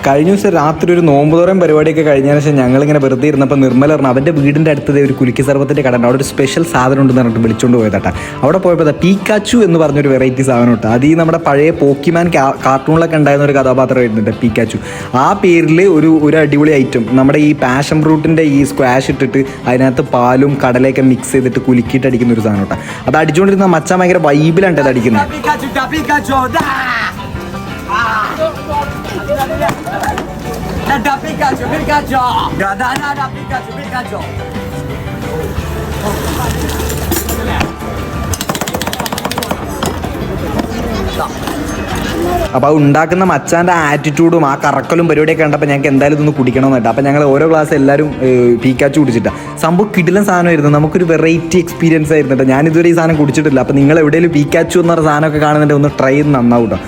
കഴിഞ്ഞ ദിവസം രാത്രി ഒരു നോമ്പുതോറും പരിപാടിയൊക്കെ കഴിഞ്ഞതിന് ശേഷം ഞങ്ങളിങ്ങനെ വെറുതെ ഇരുന്നപ്പോൾ നിർമ്മല പറഞ്ഞു അവൻ്റെ വീടിൻ്റെ അടുത്തത് ഒരു കുലുക്കി സർവത്തിൻ്റെ കട ഉണ്ട്, അവിടെ ഒരു സ്പെഷ്യൽ സാധനം ഉണ്ടെന്ന് പറഞ്ഞിട്ട് വിളിച്ചുകൊണ്ട് പോയതാട്ടാ. അവിടെ പോയപ്പോൾ പീക്കാച്ചു എന്ന് പറഞ്ഞൊരു വെറൈറ്റി സാധനം ഉണ്ട്. അത് ഈ നമ്മുടെ പഴയ പോക്കിമാൻ കാർട്ടൂണിലൊക്കെ ഉണ്ടായിരുന്ന ഒരു കഥാപാത്രം വരുന്നുണ്ട് പീക്കാച്ചു. ആ പേരിൽ ഒരു അടിപൊളി ഐറ്റം നമ്മുടെ ഈ പാഷൻ ഫ്രൂട്ടിൻ്റെ ഈ സ്ക്വാഷ് ഇട്ടിട്ട് അതിനകത്ത് പാലും കടലയൊക്കെ മിക്സ് ചെയ്തിട്ട് കുലുക്കിയിട്ട് അടിക്കുന്ന ഒരു സാധനം കേട്ടോ. അത് അടിച്ചുകൊണ്ടിരുന്ന മച്ചാൻ ഭയങ്കര വൈബിലാണ് അത് അടിക്കുന്നത്. Da Pikachu, Pikachu! Da Pikachu, Pikachu! അപ്പോൾ അത് ഉണ്ടാക്കുന്ന മച്ചാൻ്റെ ആറ്റിറ്റ്യൂഡും ആ കറക്കലും പരിപാടിയൊക്കെ കണ്ടപ്പോൾ ഞങ്ങൾക്ക് എന്തായാലും ഇതൊന്ന് കുടിക്കണമെന്നുണ്ട്. അപ്പോൾ ഞങ്ങൾ ഓരോ ഗ്ലാസ് എല്ലാവരും പീക്കാച്ചു കുടിച്ചിട്ടാണ്. സംഭവം കിടിലൻ സാധനമായിരുന്നു, നമുക്കൊരു വെറൈറ്റി എക്സ്പീരിയൻസ് ആയിരുന്നു കേട്ടോ. ഞാനിതുവരെ ഈ സാധനം കുടിച്ചിട്ടില്ല. അപ്പോൾ നിങ്ങൾ എവിടെയെങ്കിലും പീക്കാച്ചു എന്ന് പറഞ്ഞ സാധനമൊക്കെ കാണുന്നുണ്ടെങ്കിൽ ഒന്ന് ട്രൈ ചെയ്ത് നന്നാവും കേട്ടോ.